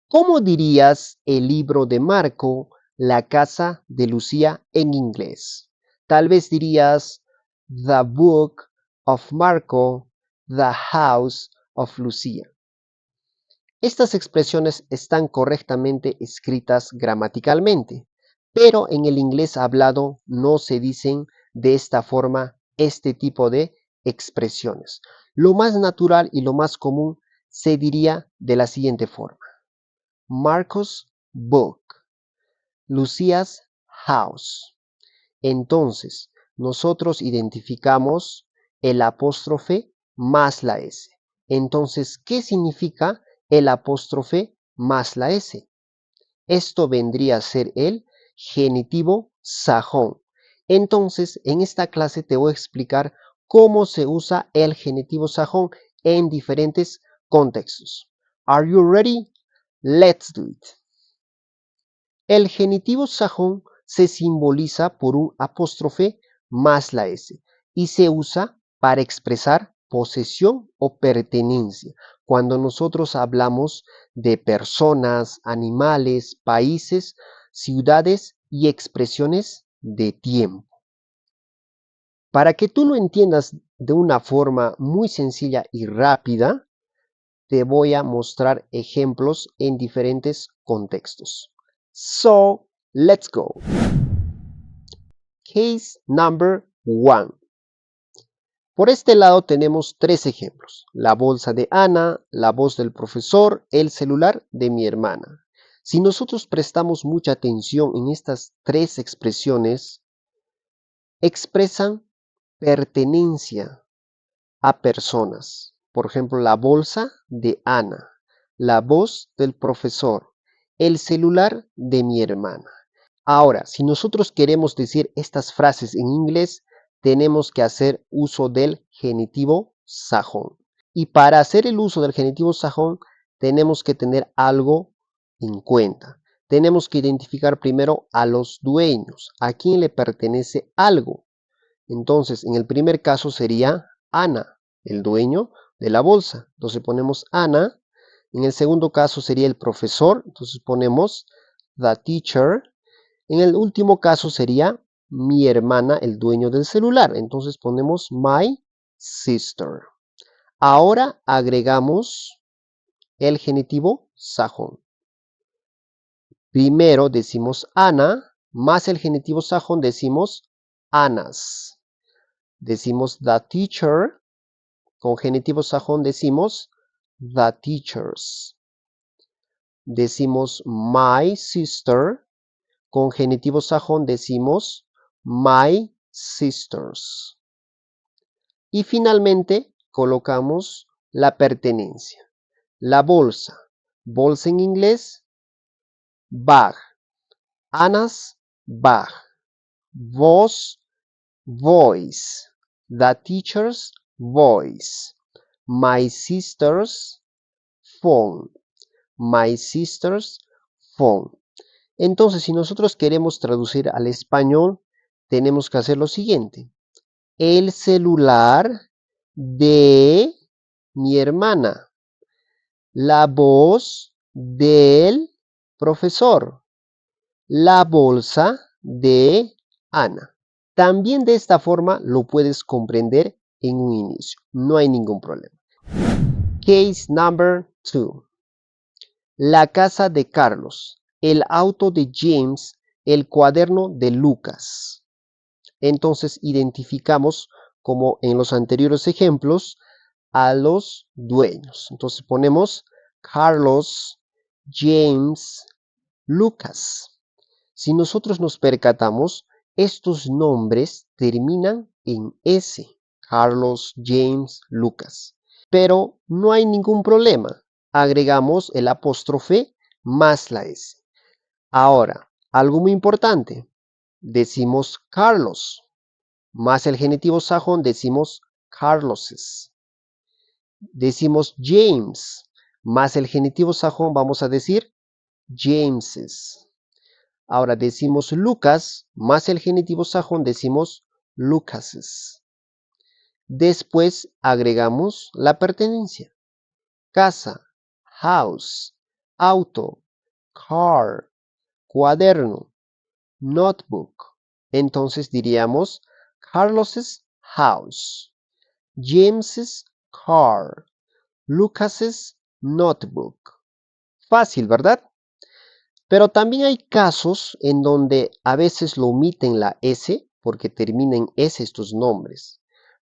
¿Cómo dirías el libro de Marco, La casa de Lucía en inglés? Tal vez dirías The Book of Marco, The House of Lucia. Estas expresiones están correctamente escritas gramaticalmente, pero en el inglés hablado no se dicen de esta forma este tipo de expresiones. Lo más natural y lo más común se diría de la siguiente forma. Marco's book, Lucia's house. Entonces, nosotros identificamos el apóstrofe más la S. Entonces, ¿qué significa el apóstrofe más la S? Esto vendría a ser el genitivo sajón. Entonces, en esta clase te voy a explicar cómo se usa el genitivo sajón en diferentes contextos. Are you ready? Let's do it. El genitivo sajón se simboliza por un apóstrofe más la S y se usa para expresar posesión o pertenencia cuando nosotros hablamos de personas, animales, países, ciudades y expresiones de tiempo. Para que tú lo entiendas de una forma muy sencilla y rápida, te voy a mostrar ejemplos en diferentes contextos. So, let's go. Case number 1. Por este lado tenemos tres ejemplos. La bolsa de Ana, la voz del profesor, el celular de mi hermana. Si nosotros prestamos mucha atención en estas tres expresiones, expresan pertenencia a personas. Por ejemplo, la bolsa de Ana, la voz del profesor, el celular de mi hermana. Ahora, si nosotros queremos decir estas frases en inglés, tenemos que hacer uso del genitivo sajón. Y para hacer el uso del genitivo sajón, tenemos que tener algo en cuenta. Tenemos que identificar primero a los dueños, a quién le pertenece algo. Entonces, en el primer caso sería Ana, el dueño de la bolsa. Entonces ponemos Ana. En el segundo caso sería el profesor. Entonces ponemos the teacher. En el último caso sería mi hermana, el dueño del celular. Entonces ponemos my sister. Ahora agregamos el genitivo sajón. Primero decimos Ana, más el genitivo sajón decimos Anas. Decimos the teacher, con genitivo sajón decimos the teachers. Decimos my sister, con genitivo sajón decimos my sisters. Y finalmente colocamos la pertenencia. La bolsa. Bolsa en inglés, bag. Anna's bag. Voz, voice. The teacher's voice. My sister's phone. My sister's phone. Entonces, si nosotros queremos traducir al español, tenemos que hacer lo siguiente. El celular de mi hermana. La voz del profesor. La bolsa de Ana. También de esta forma lo puedes comprender en un inicio. No hay ningún problema. Case number 2. La casa de Carlos. El auto de James. El cuaderno de Lucas. Entonces identificamos, como en los anteriores ejemplos, a los dueños. Entonces ponemos Carlos, James, Lucas. Si nosotros nos percatamos, estos nombres terminan en S. Carlos, James, Lucas. Pero no hay ningún problema. Agregamos el apóstrofe más la S. Ahora, algo muy importante. Decimos Carlos. Más el genitivo sajón decimos Carloses. Decimos James. Más el genitivo sajón vamos a decir Jameses. Ahora decimos Lucas. Más el genitivo sajón decimos Lucases. Después agregamos la pertenencia. Casa, house. auto, car, cuaderno, notebook. Entonces diríamos Carlos's house, James's car, Lucas's notebook. Fácil, ¿verdad? Pero también hay casos en donde a veces lo omiten la S porque termina en S estos nombres.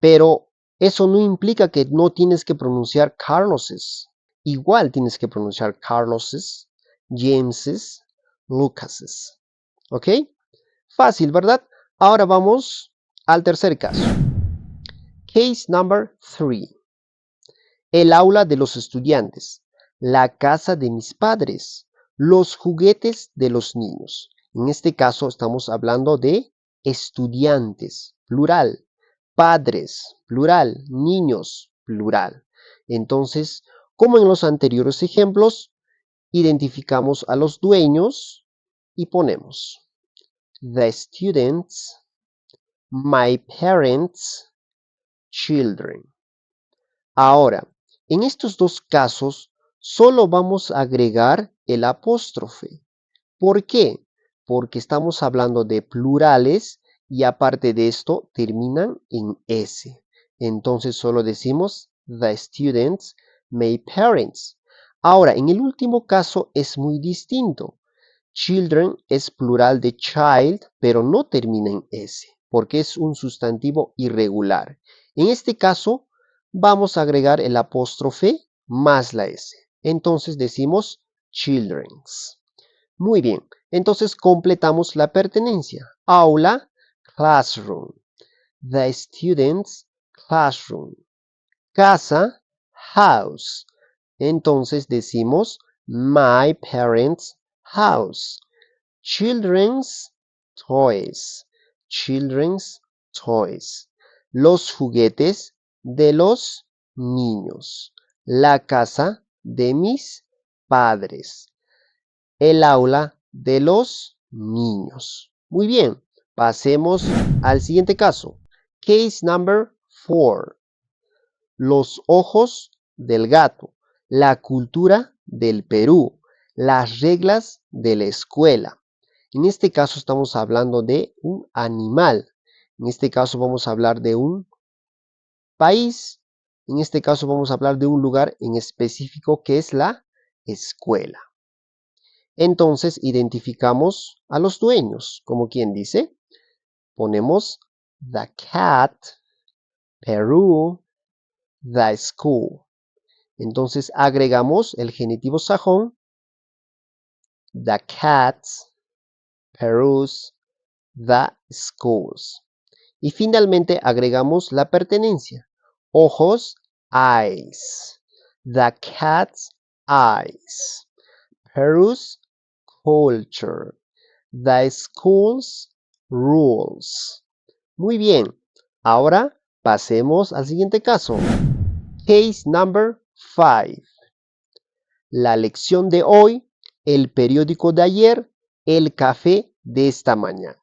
Pero eso no implica que no tienes que pronunciar Carlos's. Igual tienes que pronunciar Carlos's, James's, Lucas's. ¿Ok? Fácil, ¿verdad? Ahora vamos al tercer caso. Case number 3. El aula de los estudiantes, la casa de mis padres, los juguetes de los niños. En este caso estamos hablando de estudiantes, plural, padres, plural, niños, plural. Entonces, como en los anteriores ejemplos, identificamos a los dueños y ponemos the students, my parents, children. Ahora, en estos dos casos, solo vamos a agregar el apóstrofe. ¿Por qué? Porque estamos hablando de plurales y aparte de esto terminan en S. Entonces solo decimos the students, my parents. Ahora, en el último caso es muy distinto. Children es plural de child, pero no termina en S, porque es un sustantivo irregular. En este caso, vamos a agregar el apóstrofe más la S. Entonces decimos children's. Muy bien, entonces completamos la pertenencia. Aula, classroom. The student's classroom. Casa, house. Entonces decimos my parents' house. Children's toys. Children's toys. Los juguetes de los niños. La casa de mis padres. El aula de los niños. Muy bien, pasemos al siguiente caso. Case number 4. Los ojos del gato. La cultura del Perú. Las reglas de la escuela. En este caso estamos hablando de un animal. En este caso vamos a hablar de un país. En este caso vamos a hablar de un lugar en específico que es la escuela. Entonces identificamos a los dueños, como quien dice, ponemos the cat, Peru, the school. Entonces agregamos el genitivo sajón, the cats, Peru's, the schools. Y finalmente agregamos la pertenencia, ojos, eyes, the cat's eyes, Peru's culture, the school's rules. Muy bien, ahora pasemos al siguiente caso. Case number 5. La lección de hoy, el periódico de ayer, el café de esta mañana.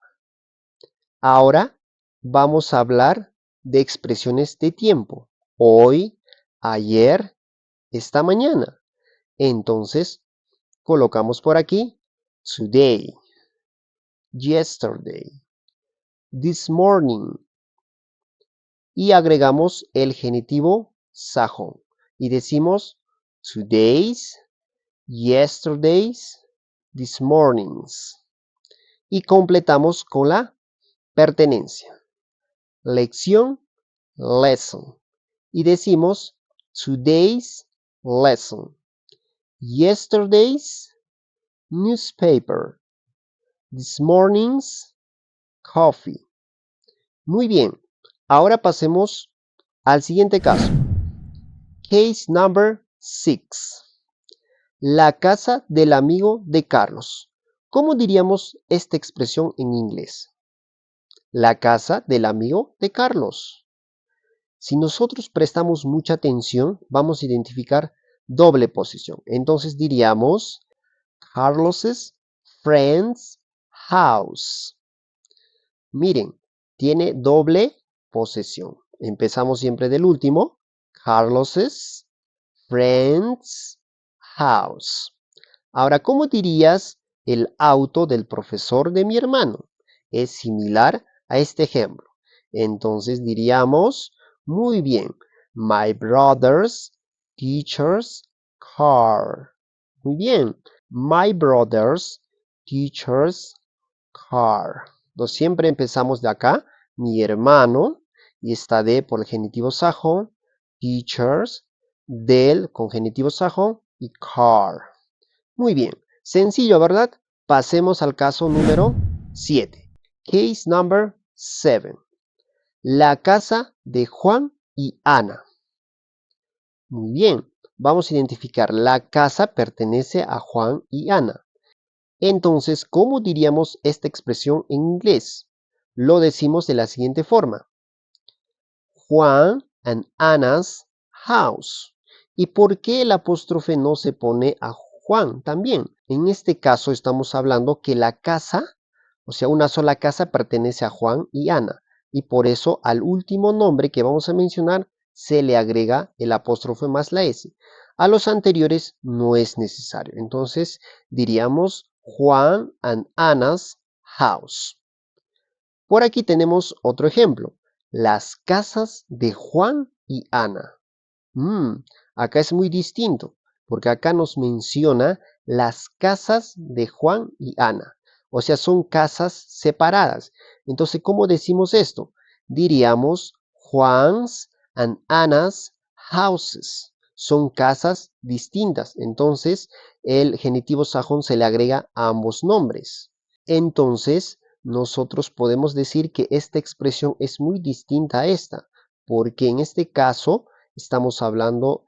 Ahora vamos a hablar de expresiones de tiempo. Hoy, ayer, esta mañana. Entonces, colocamos por aquí today, yesterday, this morning. Y agregamos el genitivo sajón. Y decimos today's, yesterday's, this morning's. Y completamos con la pertenencia. Lección, lesson. Y decimos today's lesson. Yesterday's newspaper. This morning's coffee. Muy bien. Ahora pasemos al siguiente caso. Case number 6. La casa del amigo de Carlos. ¿Cómo diríamos esta expresión en inglés? La casa del amigo de Carlos. Si nosotros prestamos mucha atención, vamos a identificar doble posición. Entonces diríamos Carlos's friend's house. Miren, tiene doble posesión. Empezamos siempre del último. Carlos's friend's house. Ahora, ¿cómo dirías el auto del profesor de mi hermano? Es similar a este ejemplo. Entonces diríamos, muy bien, my brother's teacher's car. Muy bien, my brother's teacher's car. Entonces siempre empezamos de acá, mi hermano, y está de por el genitivo sajón, teachers, del con genitivo sajón y car. Muy bien, sencillo, ¿verdad? Pasemos al caso número 7. Case number 7. La casa de Juan y Ana. Muy bien, vamos a identificar la casa pertenece a Juan y Ana. Entonces, ¿cómo diríamos esta expresión en inglés? Lo decimos de la siguiente forma. Juan and Anna's house. ¿Y por qué el apóstrofe no se pone a Juan también? En este caso estamos hablando que la casa, o sea, una sola casa pertenece a Juan y Ana. Y por eso al último nombre que vamos a mencionar se le agrega el apóstrofe más la S. A los anteriores no es necesario. Entonces diríamos Juan and Anna's house. Por aquí tenemos otro ejemplo. Las casas de Juan y Ana. Acá es muy distinto, porque acá nos menciona las casas de Juan y Ana. O sea, son casas separadas. Entonces, ¿cómo decimos esto? Diríamos Juan's and Anna's houses. Son casas distintas. Entonces, el genitivo sajón se le agrega a ambos nombres. Entonces, nosotros podemos decir que esta expresión es muy distinta a esta, porque en este caso estamos hablando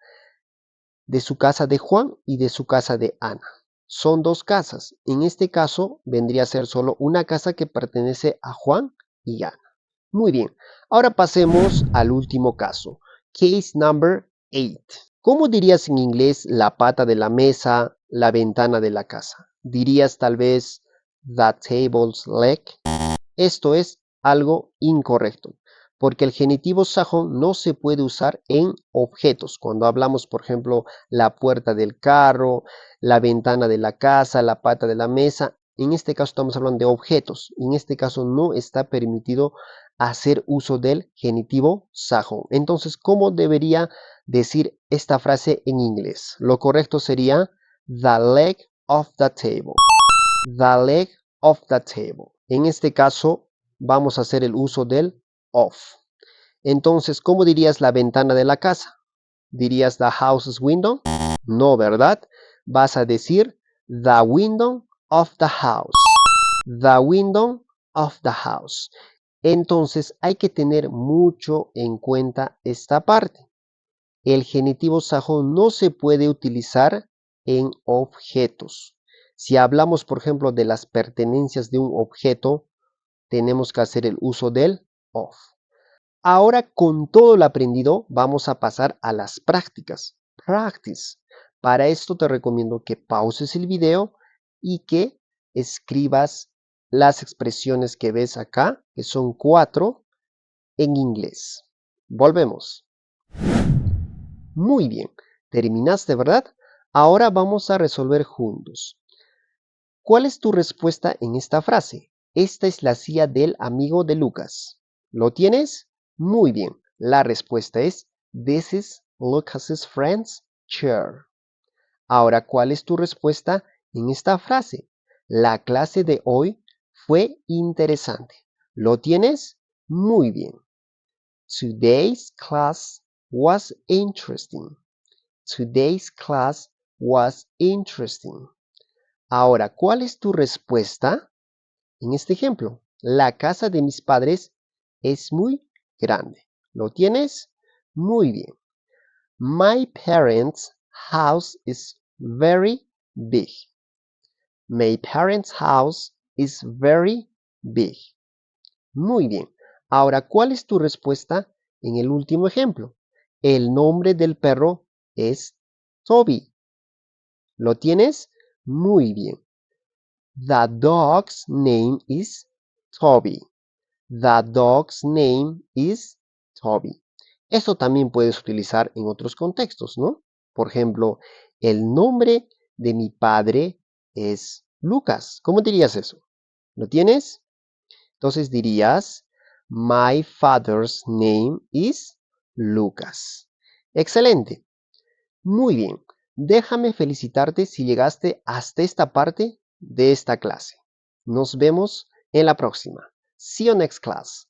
de su casa de Juan y de su casa de Ana. Son dos casas. En este caso vendría a ser solo una casa que pertenece a Juan y Ana. Muy bien. Ahora pasemos al último caso. Case number 8. ¿Cómo dirías en inglés la pata de la mesa, la ventana de la casa? ¿Dirías tal vez the table's leg? Esto es algo incorrecto, porque el genitivo sajón no se puede usar en objetos. Cuando hablamos, por ejemplo, la puerta del carro, la ventana de la casa, la pata de la mesa, en este caso estamos hablando de objetos. En este caso no está permitido hacer uso del genitivo sajón. Entonces, ¿cómo debería decir esta frase en inglés? Lo correcto sería the leg of the table. The leg of the table. En este caso vamos a hacer el uso del of. Entonces, ¿cómo dirías la ventana de la casa? ¿Dirías the house's window? No, ¿verdad? Vas a decir the window of the house. The window of the house. Entonces hay que tener mucho en cuenta esta parte. El genitivo sajón no se puede utilizar en objetos. Si hablamos, por ejemplo, de las pertenencias de un objeto, tenemos que hacer el uso del of. Ahora, con todo lo aprendido, vamos a pasar a las prácticas. Practice. Para esto te recomiendo que pauses el video y que escribas las expresiones que ves acá, que son 4, en inglés. Volvemos. Muy bien, terminaste, ¿verdad? Ahora vamos a resolver juntos. ¿Cuál es tu respuesta en esta frase? Esta es la silla del amigo de Lucas. ¿Lo tienes? Muy bien. La respuesta es This is Lucas's friend's chair. Ahora, ¿cuál es tu respuesta en esta frase? La clase de hoy fue interesante. ¿Lo tienes? Muy bien. Today's class was interesting. Today's class was interesting. Ahora, ¿cuál es tu respuesta en este ejemplo? La casa de mis padres es muy grande. ¿Lo tienes? Muy bien. My parents' house is very big. My parents' house is very big. Muy bien. Ahora, ¿cuál es tu respuesta en el último ejemplo? El nombre del perro es Toby. ¿Lo tienes? Muy bien. The dog's name is Toby. The dog's name is Toby. Eso también puedes utilizar en otros contextos, ¿no? Por ejemplo, el nombre de mi padre es Lucas. ¿Cómo dirías eso? ¿Lo tienes? Entonces dirías, My father's name is Lucas. Excelente. Muy bien. Déjame felicitarte si llegaste hasta esta parte de esta clase. Nos vemos en la próxima. See you next class.